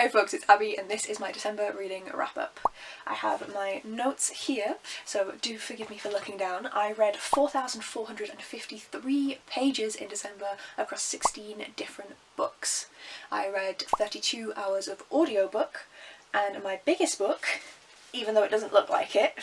Hey folks, it's Abby and this is my December reading wrap-up. I have my notes here, so do forgive me for looking down. I read 4,453 pages in December across 16 different books. I read 32 hours of audiobook, and my biggest book, even though it doesn't look like it,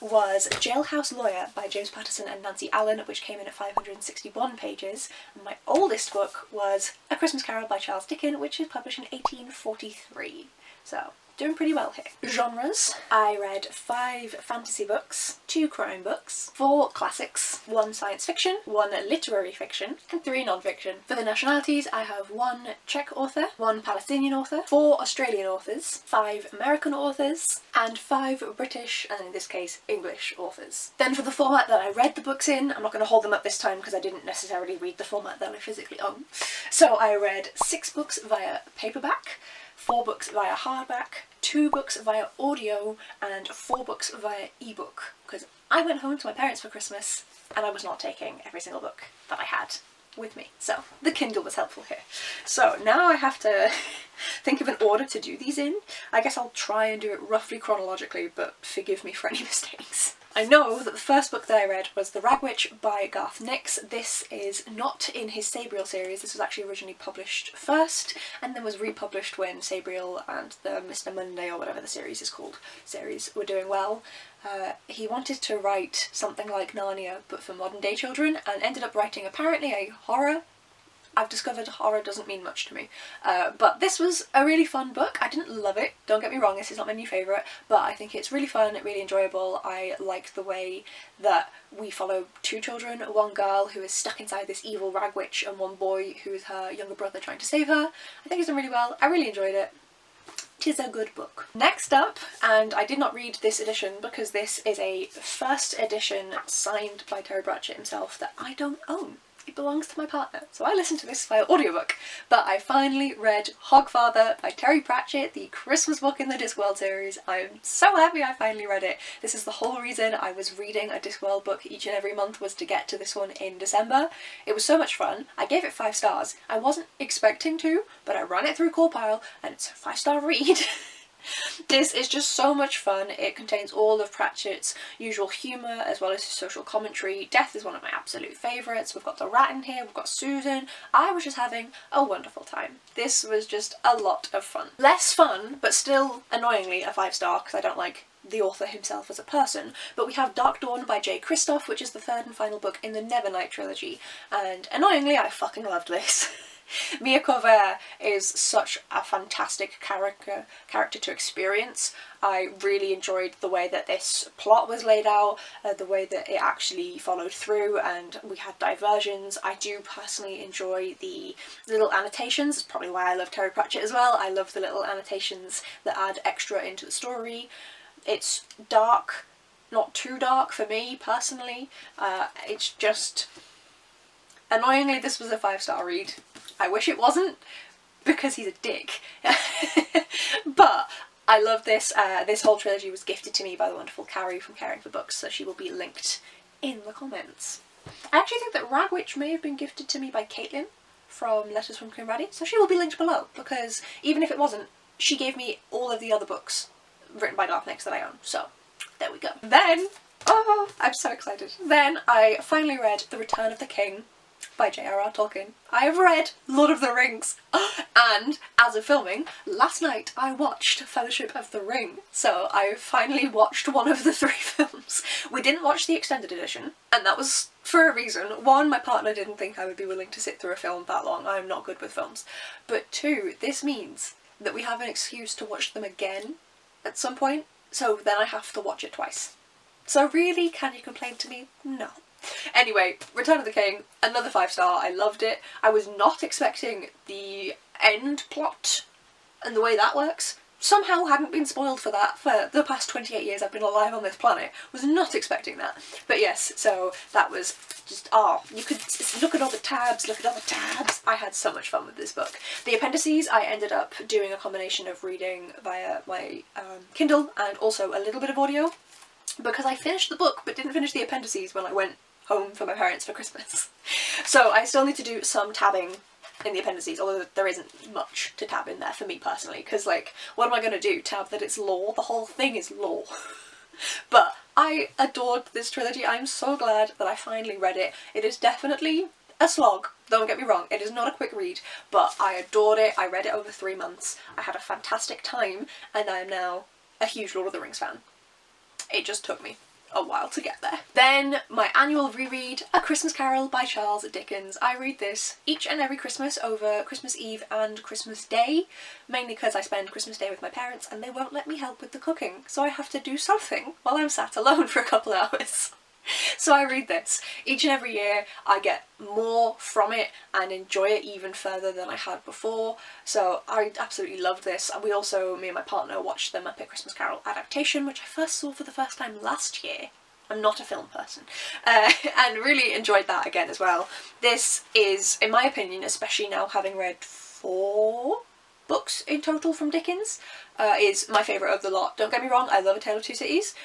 was Jailhouse Lawyer by James Patterson and Nancy Allen, which came in at 561 pages. And my oldest book was A Christmas Carol by Charles Dickens, which is published in 1843. So, doing pretty well here. Genres. I read 5 fantasy books, 2 crime books, 4 classics, 1 science fiction, 1 literary fiction, and 3 non-fiction. For the nationalities, I have 1 Czech author, 1 Palestinian author, 4 Australian authors, 5 American authors, and 5 British, and in this case, English authors. Then for the format that I read the books in, I'm not going to hold them up this time because I didn't necessarily read the format that I physically own. So I read 6 books via paperback, 4 books via hardback, 2 books via audio, and 4 books via ebook, because I went home to my parents for Christmas and I was not taking every single book that I had with me, so the Kindle was helpful here. So now I have to think of an order to do these in. I guess I'll try and do it roughly chronologically, but forgive me for any mistakes. I know that the first book that I read was The Ragwitch by Garth Nix. This is not in his Sabriel series. This was actually originally published first and then was republished when Sabriel and the Mr. Monday, or whatever the series is called, were doing well. He wanted to write something like Narnia but for modern day children and ended up writing apparently a horror. I've discovered horror doesn't mean much to me, but this was a really fun book. I didn't love it, don't get me wrong, this is not my new favourite, but I think it's really fun, really enjoyable. I like the way that we follow 2 children, 1 girl who is stuck inside this evil ragwitch and 1 boy who is her younger brother trying to save her. I think it's done really well, I really enjoyed it. Tis a good book. Next up, and I did not read this edition because this is a first edition signed by Terry Pratchett himself that I don't own. It belongs to my partner, so I listened to this via audiobook. But I finally read Hogfather by Terry Pratchett, the Christmas book in the Discworld series. I'm so happy I finally read it. This is the whole reason I was reading a Discworld book each and every month, was to get to this one in December. It was so much fun. I gave it 5 stars. I wasn't expecting to, but I ran it through Compile and it's a 5-star read. This is just so much fun. It contains all of Pratchett's usual humour as well as his social commentary. Death is one of my absolute favourites. We've got the rat in here, we've got Susan. I was just having a wonderful time. This was just a lot of fun. Less fun, but still annoyingly a 5-star because I don't like the author himself as a person, but we have Darkdawn by Jay Kristoff, which is the 3rd and final book in the Nevernight trilogy, and annoyingly I fucking loved this. Mia Corvair is such a fantastic character to experience. I really enjoyed the way that this plot was laid out, the way that it actually followed through, and we had diversions. I do personally enjoy the little annotations. It's probably why I love Terry Pratchett as well. I love the little annotations that add extra into the story. It's dark, not too dark for me personally. It's just... Annoyingly, this was a 5-star read. I wish it wasn't, because he's a dick. But I love this. This whole trilogy was gifted to me by the wonderful Carrie from Caring for Books, so she will be linked in the comments. I actually think that Ragwitch may have been gifted to me by Caitlin from Letters from Kinraddy, so she will be linked below, because even if it wasn't, she gave me all of the other books written by Garth Nix that I own, so there we go. Then, oh, I'm so excited. Then I finally read The Return of the King by J.R.R. Tolkien. I have read Lord of the Rings, and as of filming, last night I watched Fellowship of the Ring, so I finally watched one of the 3 films. We didn't watch the extended edition, and that was for a reason. 1, my partner didn't think I would be willing to sit through a film that long. I'm not good with films. But 2, this means that we have an excuse to watch them again at some point, so then I have to watch it twice. So really, can you complain to me? No. Anyway, Return of the King, another 5-star, I loved it. I was not expecting the end plot and the way that works. Somehow hadn't been spoiled for that for the past 28 years I've been alive on this planet. Was not expecting that. But yes, so that was just, oh, you could look at all the tabs, look at all the tabs. I had so much fun with this book. The appendices I ended up doing a combination of reading via my Kindle and also a little bit of audio, because I finished the book but didn't finish the appendices when I went home for my parents for Christmas. So I still need to do some tabbing in the appendices, although there isn't much to tab in there for me personally, because like, what am I going to do? Tab that it's lore? The whole thing is lore. But I adored this trilogy. I'm so glad that I finally read it. It is definitely a slog, don't get me wrong, it is not a quick read, but I adored it. I read it over 3 months, I had a fantastic time, and I am now a huge Lord of the Rings fan. It just took me a while to get there. Then my annual reread, A Christmas Carol by Charles Dickens. I read this each and every Christmas over Christmas Eve and Christmas Day, mainly because I spend Christmas Day with my parents and they won't let me help with the cooking, so I have to do something while I'm sat alone for a couple of hours. So I read this each and every year. I get more from it and enjoy it even further than I had before, so I absolutely loved this. We also, me and my partner, watched the Muppet Christmas Carol adaptation, which I first saw for the first time last year. I'm not a film person, and really enjoyed that again as well. This is, in my opinion, especially now having read 4 books in total from Dickens, is my favourite of the lot. Don't get me wrong, I love A Tale of Two Cities,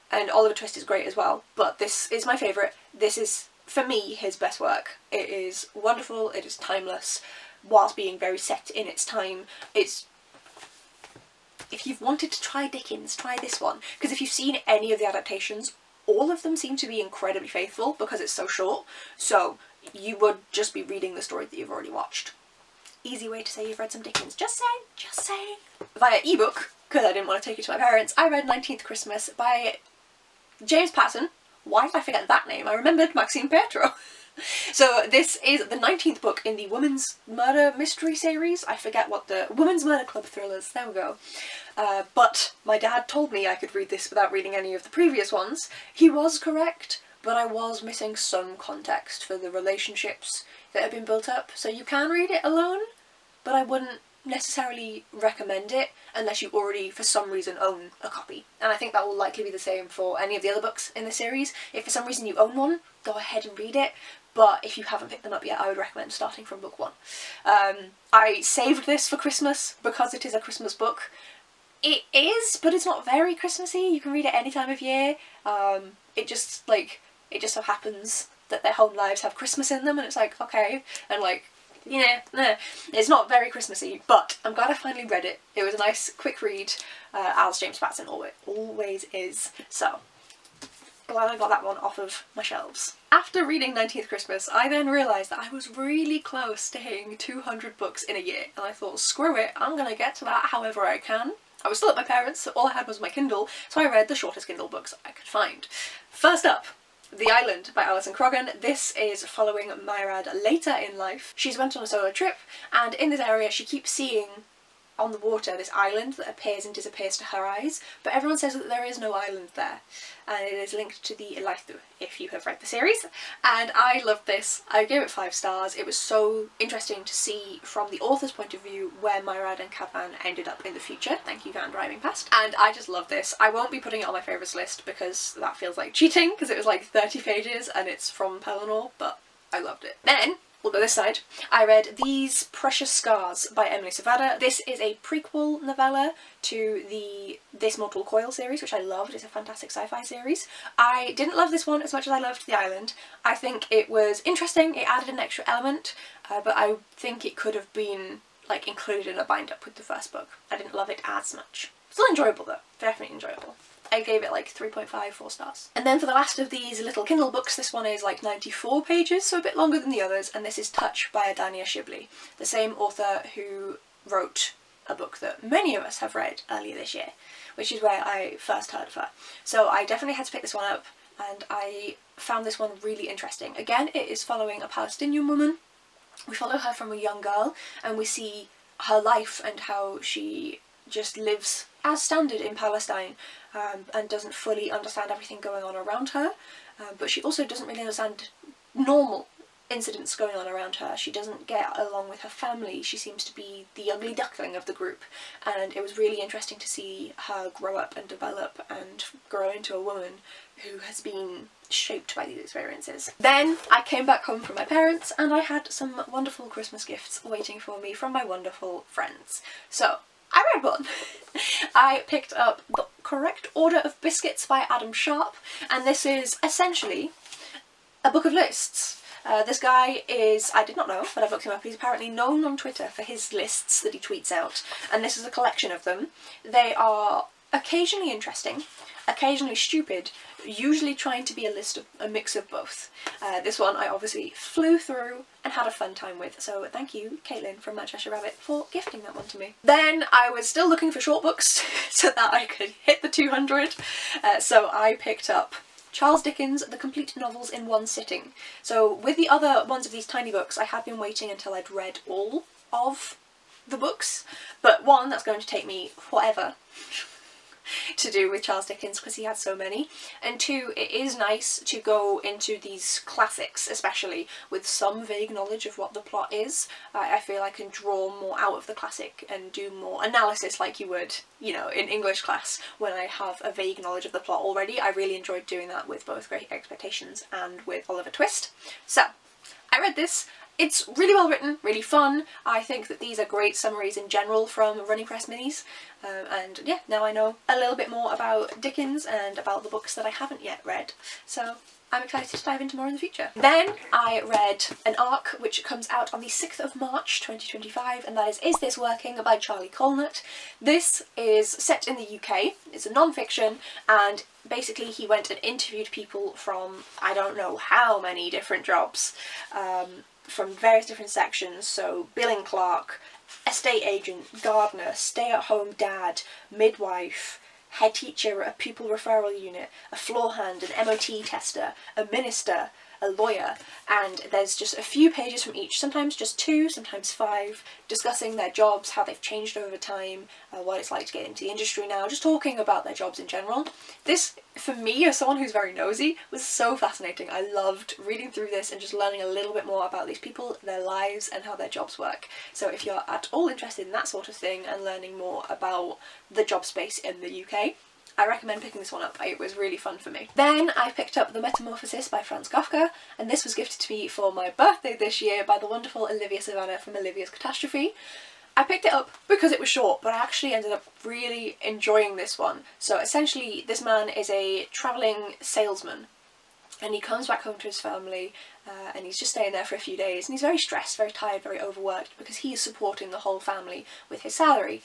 and Oliver Twist is great as well, but this is my favourite. This is, for me, his best work. It is wonderful, it is timeless, whilst being very set in its time. It's, if you've wanted to try Dickens, try this one, because if you've seen any of the adaptations, all of them seem to be incredibly faithful because it's so short, so you would just be reading the story that you've already watched. Easy way to say you've read some Dickens, just saying, just saying. Via ebook, because I didn't want to take it to my parents, I read 19th Christmas by James Patterson. Why did I forget that name? I remembered Maxine Paetro. So this is the 19th book in the Women's Murder Mystery series. I forget what the Women's Murder Club thrillers, there we go. But my dad told me I could read this without reading any of the previous ones. He was correct, but I was missing some context for the relationships that have been built up. So you can read it alone, but I wouldn't necessarily recommend it unless you already for some reason own a copy, and I think that will likely be the same for any of the other books in the series. If for some reason you own one, go ahead and read it, but if you haven't picked them up yet, I would recommend starting from book 1. I saved this for Christmas because it is a Christmas book. It is, but it's not very Christmassy. You can read it any time of year. It just so happens that their home lives have Christmas in them, and it's like, okay, and like, yeah, it's not very Christmassy, but I'm glad I finally read it. It was a nice, quick read, as James Patterson always is, so glad I got that one off of my shelves. After reading 19th Christmas, I then realised that I was really close to hitting 200 books in a year, and I thought, screw it, I'm gonna get to that however I can. I was still at my parents', so all I had was my Kindle, so I read the shortest Kindle books I could find. First up, The Island by Alison Croggon. This is following Myrad later in life. She's went on a solo trip, and in this area she keeps seeing on the water this island that appears and disappears to her eyes, but everyone says that there is no island there, and it is linked to the Elithu, if you have read the series. And I loved this. I gave it 5 stars. It was so interesting to see from the author's point of view where Myrad and Cavan ended up in the future. Thank you, van driving past. And I just love this. I won't be putting it on my favourites list because that feels like cheating, because it was like 30 pages and it's from Pellinor, but I loved it. Then we'll go this side. I read These Precious Scars by Emily Suvada. This is a prequel novella to the This Mortal Coil series, which I loved. It's a fantastic sci-fi series. I didn't love this one as much as I loved The Island. I think it was interesting, it added an extra element, but I think it could have been like included in a bind-up with the first book. I didn't love it as much. Still enjoyable though, definitely enjoyable. I gave it like 3.5, 4 stars. And then for the last of these little Kindle books, this one is like 94 pages, so a bit longer than the others, and this is Touch by Adania Shibli, the same author who wrote a book that many of us have read earlier this year, which is where I first heard of her. So I definitely had to pick this one up, and I found this one really interesting. Again, it is following a Palestinian woman. We follow her from a young girl, and we see her life and how she just lives as standard in Palestine, and doesn't fully understand everything going on around her, but she also doesn't really understand normal incidents going on around her. She doesn't get along with her family. She seems to be the ugly duckling of the group, and it was really interesting to see her grow up and develop and grow into a woman who has been shaped by these experiences. Then I came back home from my parents and I had some wonderful Christmas gifts waiting for me from my wonderful friends. So I read one. I picked up The Correct Order of Biscuits by Adam Sharp, and this is essentially a book of lists. This guy is, I did not know, but I've looked him up, he's apparently known on Twitter for his lists that he tweets out, and this is a collection of them. They are occasionally interesting, occasionally stupid, usually trying to be a mix of both. This one I obviously flew through and had a fun time with, so thank you, Caitlin from Manchester Rabbit, for gifting that one to me. Then I was still looking for short books so that I could hit the 200, so I picked up Charles Dickens' The Complete Novels in One Sitting. So with the other ones of these tiny books, I had been waiting until I'd read all of the books, but one, that's going to take me forever to do with Charles Dickens because he had so many, and two, it is nice to go into these classics, especially with some vague knowledge of what the plot is. I feel I can draw more out of the classic and do more analysis like you would, you know, in English class when I have a vague knowledge of the plot already. I really enjoyed doing that with both Great Expectations and with Oliver Twist. So I read this. It's really well written, really fun. I think that these are great summaries in general from Running Press Minis. And yeah, now I know a little bit more about Dickens and about the books that I haven't yet read. So I'm excited to dive into more in the future. Then I read an arc which comes out on the 6th of March 2025, and that is This Working by Charlie Colenutt. This is set in the UK, it's a non-fiction, and basically he went and interviewed people from I don't know how many different jobs, from various different sections, so billing clerk, estate agent, gardener, stay-at-home dad, midwife, head teacher at a pupil referral unit, a floor hand, an MOT tester, a minister, a lawyer, and there's just a few pages from each, sometimes just 2, sometimes 5, discussing their jobs, how they've changed over time, what it's like to get into the industry now, just talking about their jobs in general. This, for me, as someone who's very nosy, was so fascinating. I loved reading through this and just learning a little bit more about these people, their lives, and how their jobs work. So if you're at all interested in that sort of thing and learning more about the job space in the UK, I recommend picking this one up. It was really fun for me. Then I picked up The Metamorphosis by Franz Kafka, and this was gifted to me for my birthday this year by the wonderful Olivia Suvada from Olivia's Catastrophe. I picked it up because it was short, but I actually ended up really enjoying this one. So essentially, this man is a travelling salesman, and he comes back home to his family, and he's just staying there for a few days, and he's very stressed, very tired, very overworked, because he is supporting the whole family with his salary.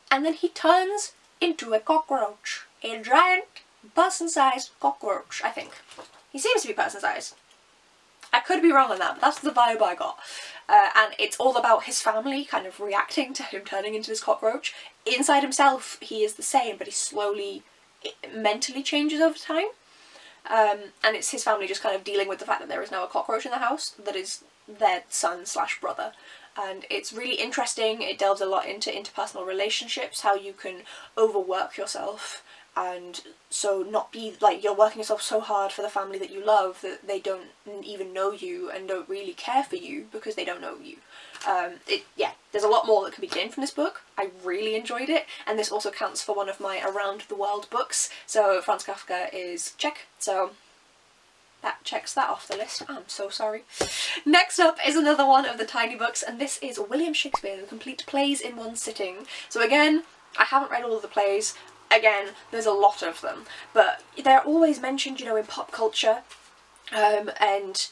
And then he turns into a cockroach. A giant person-sized cockroach, I think. He seems to be person-sized. I could be wrong on that, but that's the vibe I got. And it's all about his family kind of reacting to him turning into this cockroach. Inside himself, he is the same, but he slowly, mentally changes over time. And it's his family just kind of dealing with the fact that there is now a cockroach in the house that is their son/brother. And it's really interesting. It delves a lot into interpersonal relationships, how you can overwork yourself, and so not be like you're working yourself so hard for the family that you love that they don't even know you and don't really care for you because they don't know you. Yeah, there's a lot more that can be gained from this book. I really enjoyed it, and this also counts for one of my around the world books. So Franz Kafka is Czech, so that checks that off the list. I'm so sorry. Next up is another one of the tiny books, and this is William Shakespeare, The Complete Plays in One Sitting. So again, I haven't read all of the plays. Again, there's a lot of them, but they're always mentioned, you know, in pop culture, and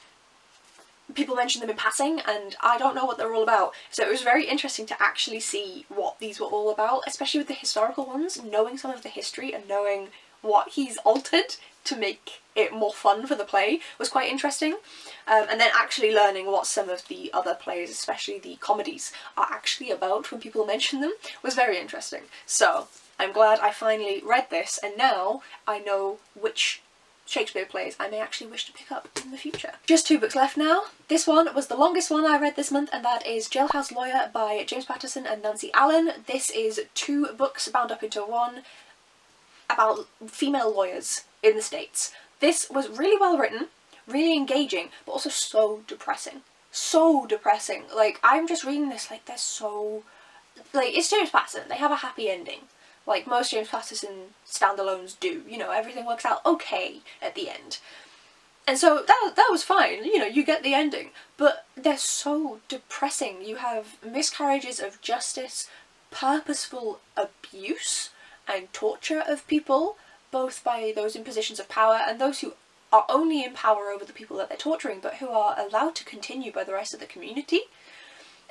people mention them in passing, and I don't know what they're all about. So it was very interesting to actually see what these were all about, especially with the historical ones, knowing some of the history and knowing what he's altered to make it more fun for the play was quite interesting. And then actually learning what some of the other plays, especially the comedies, are actually about when people mention them was very interesting. So I'm glad I finally read this, and now I know which Shakespeare plays I may actually wish to pick up in the future. Just 2 books left now. This one was the longest one I read this month, and that is Jailhouse Lawyer by James Patterson and Nancy Allen. This is 2 books bound up into one about female lawyers in the States. This was really well written, really engaging, but also so depressing. So depressing. Like, I'm just reading this like they're so... like, it's James Patterson. They have a happy ending. Like most James Patterson standalones do. You know, everything works out okay at the end. And so that was fine, you know, you get the ending. But they're so depressing. You have miscarriages of justice, purposeful abuse and torture of people, both by those in positions of power and those who are only in power over the people that they're torturing, but who are allowed to continue by the rest of the community.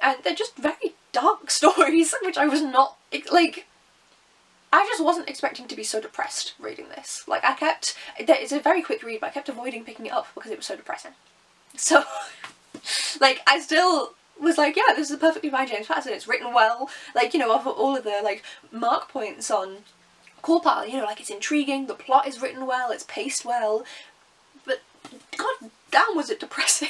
And they're just very dark stories, which I was not, like, I just wasn't expecting to be so depressed reading this. Like, it's a very quick read, but I kept avoiding picking it up because it was so depressing. So, like, I still was like, yeah, this is perfectly fine James Patterson, it's written well, like, you know, of all of the, like, mark points on Colenutt, you know, like, it's intriguing, the plot is written well, it's paced well, but god damn was it depressing.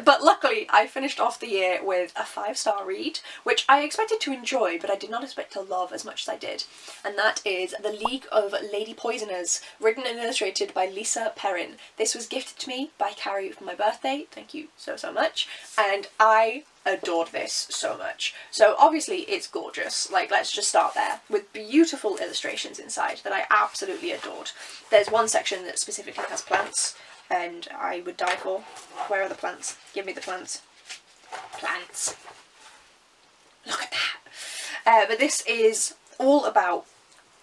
But luckily I finished off the year with a 5-star read, which I expected to enjoy, but I did not expect to love as much as I did. And that is The League of Lady Poisoners, written and illustrated by Lisa Perrin. This was gifted to me by Carrie for my birthday, thank you so much, and I adored this so much. So obviously it's gorgeous, like, let's just start there, with beautiful illustrations inside that I absolutely adored. There's one section that specifically has plants, and I would die for. Where are the plants? Give me the plants. Plants. Look at that! But this is all about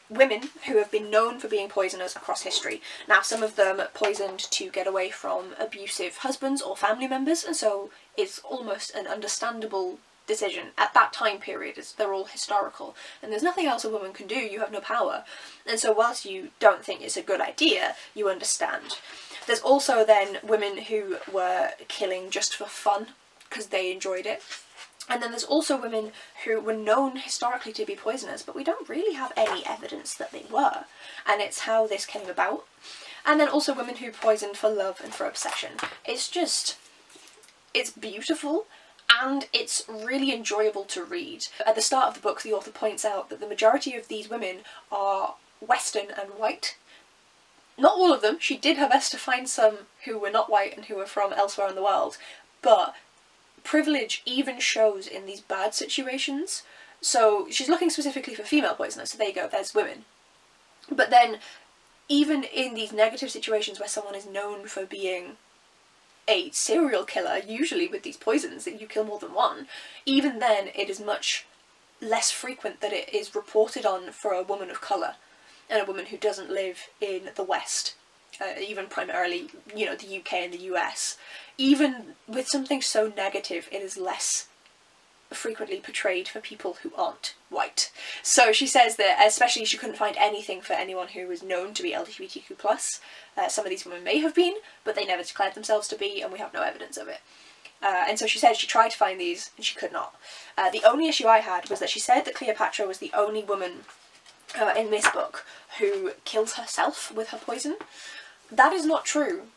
women who have been known for being poisoners across history. Now, some of them poisoned to get away from abusive husbands or family members, and so it's almost an understandable decision. At that time period, they're all historical, and there's nothing else a woman can do, you have no power. And so whilst you don't think it's a good idea, you understand. There's also then women who were killing just for fun, because they enjoyed it. And then there's also women who were known historically to be poisoners, but we don't really have any evidence that they were. And it's how this came about. And then also women who poisoned for love and for obsession. It's beautiful, and it's really enjoyable to read. At the start of the book, the author points out that the majority of these women are Western and white. Not all of them. She did her best to find some who were not white and who were from elsewhere in the world, but privilege even shows in these bad situations. So she's looking specifically for female poisoners, so there you go, there's women. But then, even in these negative situations where someone is known for being a serial killer, usually with these poisons that you kill more than one, even then it is much less frequent that it is reported on for a woman of colour, and a woman who doesn't live in the West, even primarily, you know, the UK and the US. Even with something so negative, it is less frequently portrayed for people who aren't white. So she says that especially she couldn't find anything for anyone who was known to be LGBTQ+. Some of these women may have been, but they never declared themselves to be, and we have no evidence of it. And so she said she tried to find these, and she could not. The only issue I had was that she said that Cleopatra was the only woman in this book who kills herself with her poison. That is not true.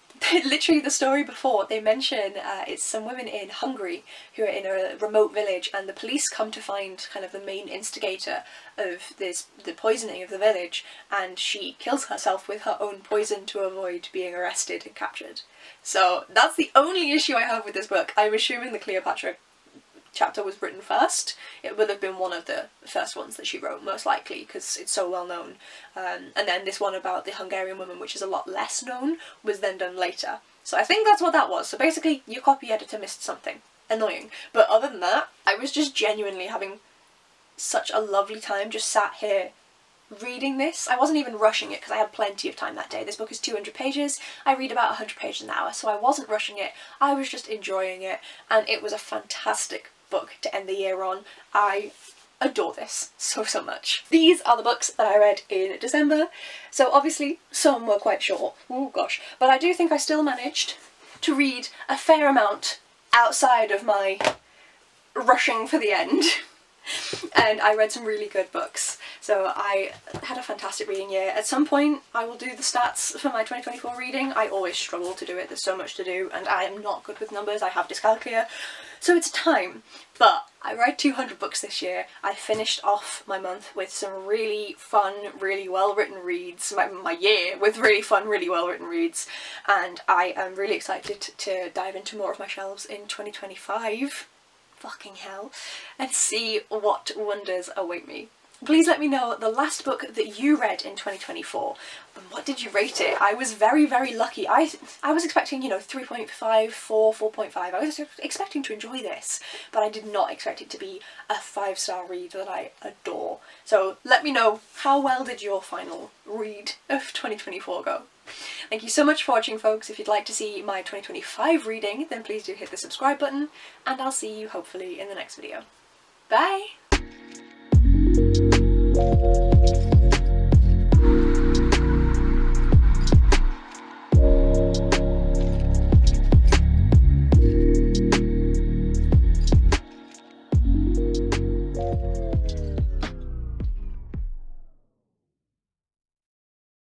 Literally the story before, they mention it's some women in Hungary who are in a remote village, and the police come to find kind of the main instigator of the poisoning of the village, and she kills herself with her own poison to avoid being arrested and captured. So that's the only issue I have with this book. I'm assuming the Cleopatra chapter was written first. It would have been one of the first ones that she wrote, most likely, because it's so well known. And then this one about the Hungarian woman, which is a lot less known, was then done later. So I think that's what that was. So basically, your copy editor missed something. Annoying. But other than that, I was just genuinely having such a lovely time just sat here reading this. I wasn't even rushing it because I had plenty of time that day. This book is 200 pages. I read about 100 pages an hour, so I wasn't rushing it. I was just enjoying it, and it was a fantastic book to end the year on. I adore this so much. These are the books that I read in December. So obviously some were quite short, oh gosh, but I do think I still managed to read a fair amount outside of my rushing for the end. And I read some really good books. So I had a fantastic reading year. At some point I will do the stats for my 2024 reading. I always struggle to do it, there's so much to do, and I am not good with numbers, I have dyscalculia. So it's time. But I read 200 books this year. I finished off my month with some really fun, really well written reads, my year with really fun, really well written reads, and I am really excited to dive into more of my shelves in 2025. Fucking hell, and see what wonders await me. Please let me know the last book that you read in 2024, and what did you rate it? I was very lucky. I was expecting, you know, 3.5, 4, 4.5. I was expecting to enjoy this, but I did not expect it to be a 5-star read that I adore. So let me know, how well did your final read of 2024 go? Thank you so much for watching, folks. If you'd like to see my 2025 reading, then please do hit the subscribe button, and I'll see you hopefully in the next video. Bye!